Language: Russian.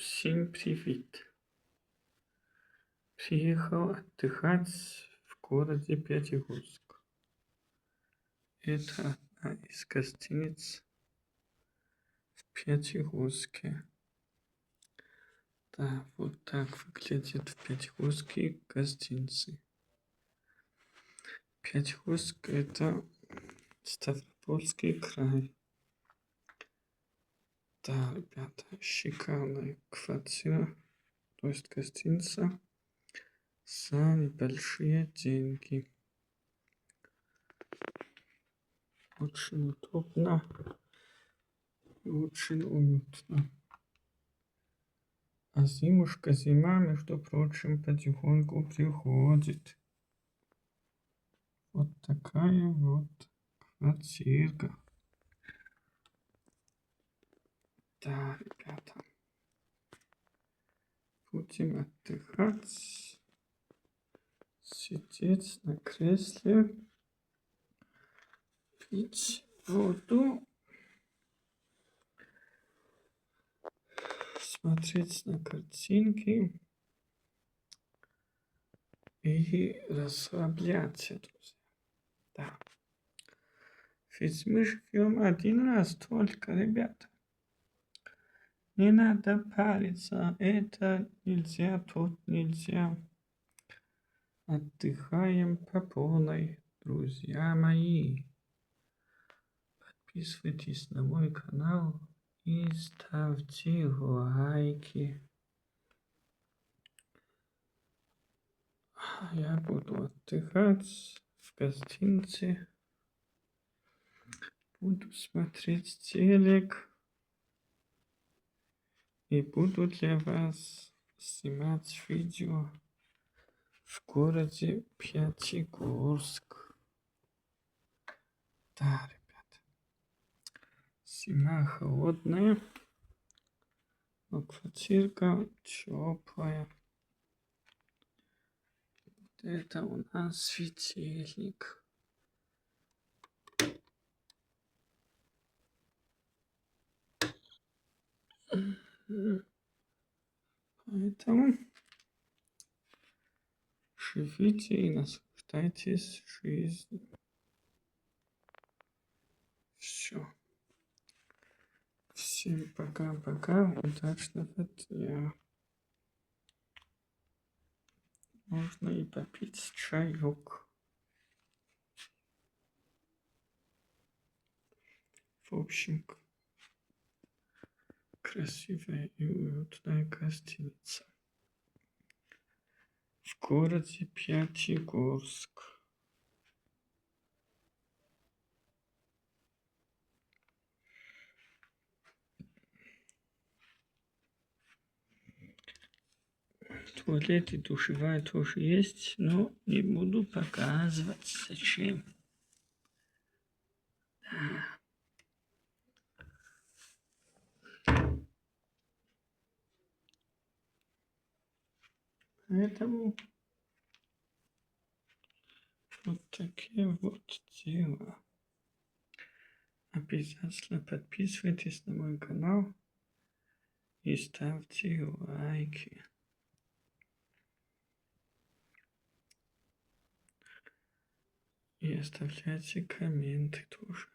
Всем привет! Приехал отдыхать в городе Пятигорск. Это одна из гостиниц в Пятигорске. Да, вот так выглядят в Пятигорске гостиницы. Пятигорск — это Ставропольский край. Да, ребята, шикарная квартира, то есть гостиница за небольшие деньги. Очень удобно и очень уютно. А зима, между прочим, потихоньку приходит. Вот такая вот квартирка. Да, ребята. Будем отдыхать, сидеть на кресле, пить воду, смотреть на картинки и расслабляться, друзья. Да. Ведь мы живем один раз только, ребята. Не надо париться, это нельзя, тут нельзя. Отдыхаем по полной, друзья мои. Подписывайтесь на мой канал и ставьте лайки. Я буду отдыхать в гостинице. Буду смотреть телек. И буду для вас снимать видео в городе Пятигорск. Да, ребята. Зима холодная, но квартирка теплая. Вот это у нас светильник. Поэтому живите и наслаждайтесь жизнью. Все. Всем пока-пока. Удачного дня. Можно и попить чаек. В общем, красивая и уютная гостиница в городе Пятигорск. Туалет и душевая тоже есть, но не буду показывать. Зачем? Да. Поэтому вот такие вот дела. Обязательно подписывайтесь на мой канал и ставьте лайки. И оставляйте комменты тоже.